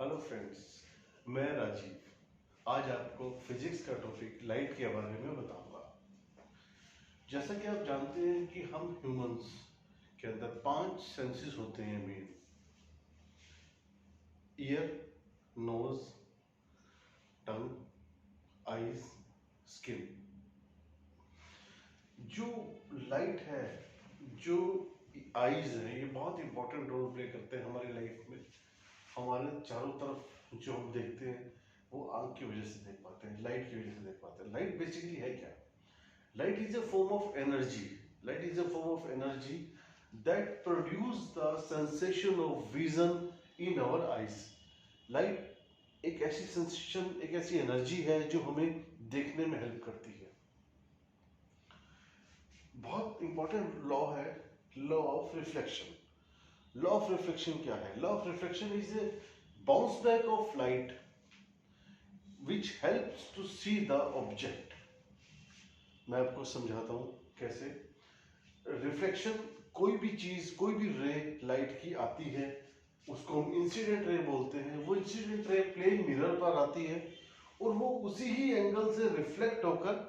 Hello friends, मैं राजीव आज आपको फिजिक्स का टॉपिक लाइट के बारे में बताऊंगा। जैसा कि आप जानते हैं कि हम ह्यूमंस के अंदर 5 सेंसेस होते हैं मेन: ईयर, नोज, टंग, आईज, स्किन। जो लाइट है, जो आईज है, ये बहुत इंपॉर्टेंट रोल प्ले करते हैं हमारी लाइफ में। हमारे चारों तरफ जो हम देखते हैं वो आंख की वजह से देख पाते हैं, लाइट की वजह से देख पाते हैं। लाइट बेसिकली है क्या? Light is a form of energy. Light is a form of energy that produce the sensation of vision in our eyes. Light एक ऐसी सेंसेशन, एक ऐसी एनर्जी है जो हमें देखने में हेल्प करती है। बहुत इंपॉर्टेंट लॉ है law of reflection. Law of reflection क्या है? Law of reflection is a bounce back of light which helps to see the object। मैं आपको समझाता हूं कैसे। रिफ्लेक्शन, कोई भी चीज, कोई भी रे लाइट की आती है, उसको हम इंसिडेंट रे बोलते हैं। वो इंसिडेंट रे प्लेन मिरर पर आती है और वो उसी ही एंगल से रिफ्लेक्ट होकर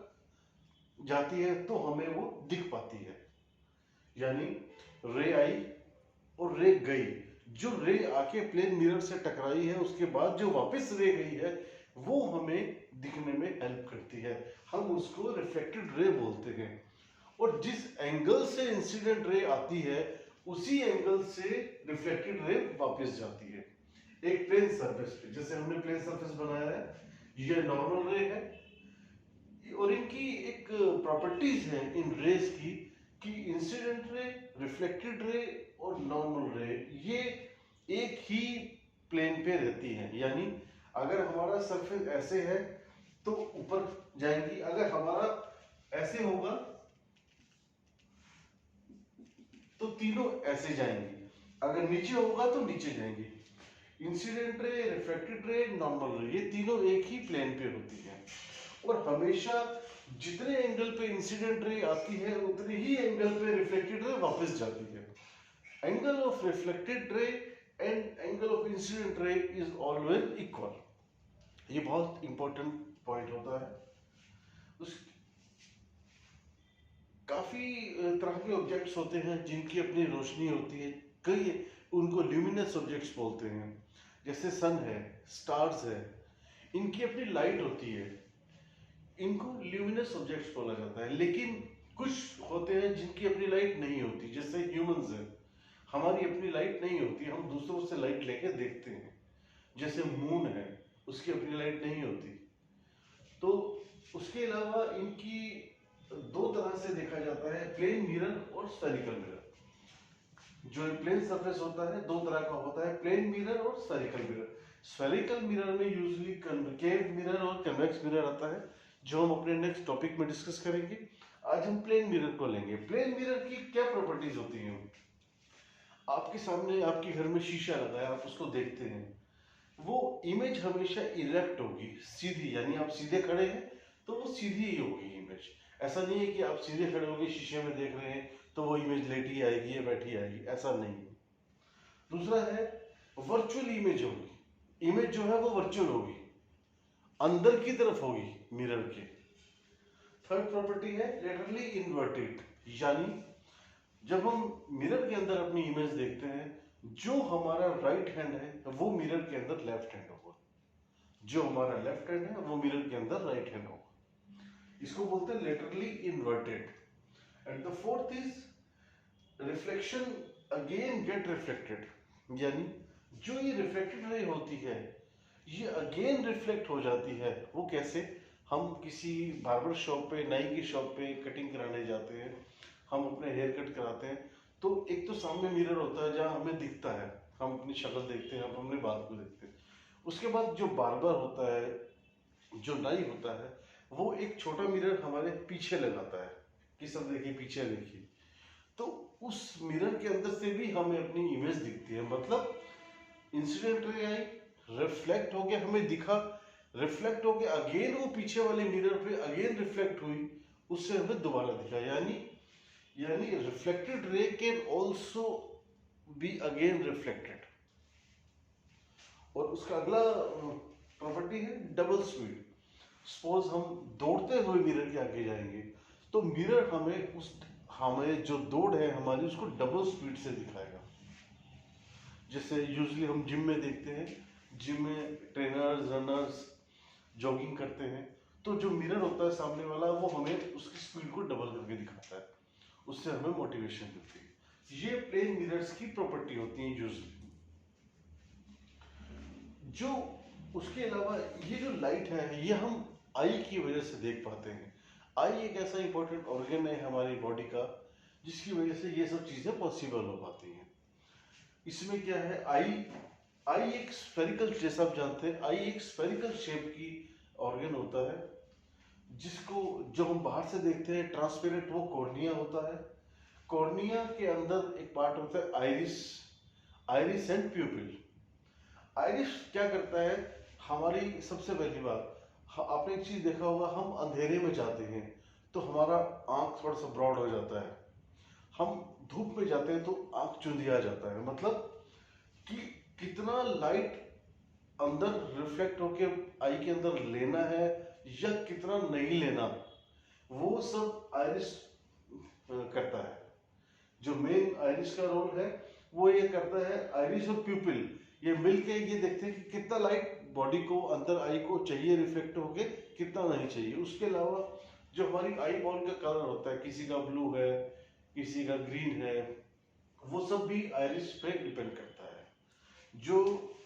जाती है, तो हमें वो दिख पाती है। यानी रे आई और रे गई। जो रे आके प्लेन मिरर से टकराई है, उसके बाद जो वापस रे गई है, वो हमें दिखने में हेल्प करती है। हम उसको रिफ्लेक्टेड रे बोलते हैं। और जिस एंगल से इंसिडेंट रे आती है, उसी एंगल से रिफ्लेक्टेड रे वापस जाती है। एक प्लेन सरफेस पे, जैसे हमने प्लेन सरफेस बनाया है, ये नॉर्मल रे है। और इनकी एक प्रॉपर्टीज है इन रेस की कि इंसिडेंट रे, रिफ्लेक्टेड रे और नॉर्मल रे ये एक ही प्लेन पे रहती है। यानी अगर हमारा सरफेस ऐसे है तो ऊपर जाएंगी, अगर हमारा ऐसे होगा तो तीनों ऐसे जाएंगी, अगर नीचे होगा तो नीचे जाएंगी। Incident ray, reflected ray, normal रे, ये तीनों एक ही प्लेन पे होती है। और हमेशा जितने एंगल पे इंसिडेंट रे आती है, उतने ही एंगल पे रिफ्लेक्टेड रे वापस जाती है। Angle of reflected ray and angle of incident ray is always equal. ये बहुत इंपॉर्टेंट पॉइंट होता है। उस काफी तरह के ऑब्जेक्ट्स होते हैं जिनकी अपनी रोशनी होती है। कई उनको ल्यूमिनस ऑब्जेक्ट्स बोलते हैं, जैसे सन है, स्टार्स है, इनकी अपनी लाइट होती है, इनको ल्यूमिनस ऑब्जेक्ट्स बोला जाता है। लेकिन कुछ होते हैं जिनकी अपनी लाइट नहीं होती, जैसे ह्यूमंस है, हमारी अपनी लाइट नहीं होती, हम दूसरों से लाइट लेके देखते हैं। जैसे मून है, उसकी अपनी लाइट नहीं होती। तो उसके अलावा इनकी दो तरह से देखा जाता है, प्लेन मिरर और स्फेरिकल मिरर। जो प्लेन सरफेस होता है दो तरह का होता है, प्लेन मिरर और स्फेरिकल मिरर। स्फेरिकल मिरर में यूजुअली कनकेव मिरर और कन्वेक्स मिरर आता है, जो हम अपने नेक्स्ट टॉपिक में डिस्कस करेंगे। आज हम प्लेन मिरर को लेंगे। प्लेन मिरर की क्या प्रॉपर्टीज होती हैं? आपके सामने, आपके घर में शीशा लगा है, आप उसको देखते हैं, वो इमेज हमेशा इरेक्ट होगी, सीधी। यानी आप सीधे खड़े हैं तो वो सीधी ही होगी इमेज। ऐसा नहीं है कि आप सीधे खड़े होकर शीशे में देख रहे हैं तो वो इमेज लेटी आएगी या बैठी आएगी, ऐसा नहीं। दूसरा है वर्चुअल इमेज होगी। इमेज जो है वो वर्चुअल होगी, अंदर की तरफ होगी मिरर के। थर्ड प्रॉपर्टी है लेटरली इन्वर्टेड। यानी जब हम मिरर के अंदर अपनी इमेज देखते हैं, जो हमारा राइट हैंड है वो मिरर के अंदर लेफ्ट हैंड होगा, जो हमारा लेफ्ट हैंड है वो मिरर के अंदर राइट हैंड होगा। इसको बोलते हैं laterally inverted. And the fourth is reflection again get reflected. यानी जो ये रिफ्लेक्टेड रे होती है, ये अगेन रिफ्लेक्ट हो जाती है। वो कैसे? हम किसी बार्बर शॉप पे, नाई की शॉप पे कटिंग कराने जाते हैं, हम अपने हेयर कट कराते हैं, तो एक तो सामने मिरर होता है जहां हमें दिखता है, हम अपनी शक्ल देखते हैं, हम अपने बाल को देखते हैं। उसके बाद जो बार्बर होता है, जो नाई होता है, वो एक छोटा मिरर हमारे पीछे लगाता है कि सब देखिए, पीछे देखिए। तो उस मिरर के अंदर से भी हमें अपनी इमेज दिखती है। मतलब इंसिडेंट रे आई, रिफ्लेक्ट हो गया, हमें दिखा, रिफ्लेक्ट हो गया, अगेन वो पीछे वाले मिरर पे अगेन रिफ्लेक्ट हुई, उससे हमें दोबारा दिखा। यानी reflected ray can also be again reflected. और उसका अगला प्रॉपर्टी है डबल स्पीड। सपोज हम दौड़ते हुए मिरर के आगे जाएंगे तो मिरर हमें जो दौड़ है हमारी उसको डबल स्पीड से दिखाएगा। जैसे यूजली हम जिम में देखते हैं, जिम में ट्रेनर्स रनर्स जॉगिंग करते हैं तो जो मिरर होता है सामने वाला वो हमें उसकी स्पीड को डबल करके दिखाता है, उससे हमें मोटिवेशन मिलती है। ये प्लेन मिरर्स की प्रॉपर्टी होती है यूजली। जो उसके अलावा ये जो लाइट है ये हम आई की वजह से देख पाते हैं। आई एक ऐसा इंपॉर्टेंट ऑर्गन है हमारी बॉडी का जिसकी वजह से ये सब चीजें पॉसिबल हो पाती हैं। इसमें क्या है, आई आई एक स्फेरिकल, जैसा आप जानते हैं आई एक स्फेरिकल शेप की ऑर्गन होता है जिसको जो हम बाहर से देखते हैं ट्रांसपेरेंट, वो कॉर्निया होता है। कॉर्निया के अंदर एक पार्ट होता है आइरिस, आइरिस एंड प्यूपिल। आइरिस क्या करता है, हमारी सबसे पहली बात, आपने एक चीज देखा होगा, हम अंधेरे में जाते हैं तो हमारा आंख थोड़ा सा ब्रॉड हो जाता है, हम धूप में जाते हैं तो आंख चुंधिया जाता है। मतलब कि कितना लाइट अंदर रिफ्लेक्ट होके आई के अंदर लेना है या कितना नहीं लेना, वो सब आइरिस करता है। जो मेन आइरिस का रोल है वो ये करता है, आइरिस और प्यूपिल ये मिलके ये देखते हैं कि कितना लाइट बॉडी को अंदर आई को चाहिए रिफ्लेक्ट होके, कितना नहीं चाहिए। उसके अलावा जो हमारी आई बॉल का कलर होता है, किसी का ब्लू है किसी का ग्रीन है, वो सब भी आइरिस पे डिपेंड करता है। जो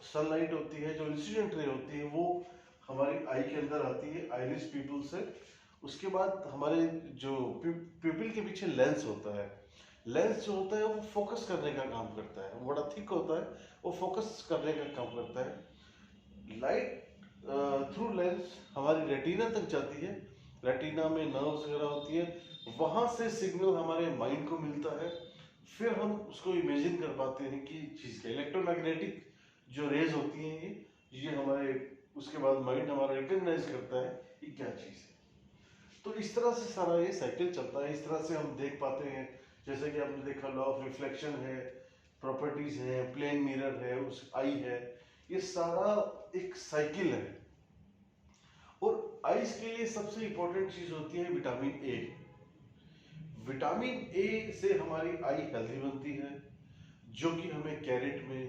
सनलाइट होती है, जो इंसिडेंट रे होती है, वो हमारी आई के अंदर आती है आइरिस पीपल से। उसके बाद हमारे जो प्यूपिल के पीछे लेंस होता है, लेंस जो होता है वो फोकस करने का काम करता है, वो बड़ा थिक होता है, वो फोकस करने का काम करता है। लाइट थ्रू लेंस हमारी रेटिना तक जाती है, रेटिना में नर्व्स वगैरह होती है, वहां से सिग्नल हमारे माइंड को मिलता है, फिर हम उसको इमेजिन कर पाते हैं कि चीज का इलेक्ट्रोमैग्नेटिक जो रेज होती हैं ये हमारे, उसके बाद माइंड हमारा रिकॉग्नाइज करता है कि क्या चीज है। तो इस तरह से सारा ये साइकिल चलता है, इस तरह से हम देख पाते हैं। जैसे कि आपने देखा लॉ ऑफ रिफ्लेक्शन है, प्रॉपर्टीज है, प्लेन मिरर है, उस आई है, ये सारा एक साइकिल है। और आईज के लिए सबसे इंपॉर्टेंट चीज होती है विटामिन ए। विटामिन ए से हमारी आई हेल्दी बनती है, जो कि हमें कैरेट में,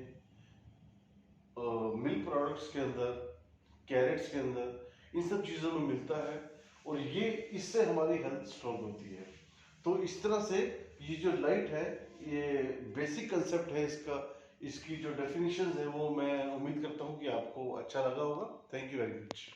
मिल्क प्रोडक्ट्स के अंदर, कैरेट्स के अंदर, इन सब चीज़ों में मिलता है और ये इससे हमारी हेल्थ स्ट्रॉन्ग होती है। तो इस तरह से ये जो लाइट है ये बेसिक कंसेप्ट है इसका, इसकी जो डेफिनेशन है वो मैं उम्मीद करता हूँ कि आपको अच्छा लगा होगा। Thank you very much.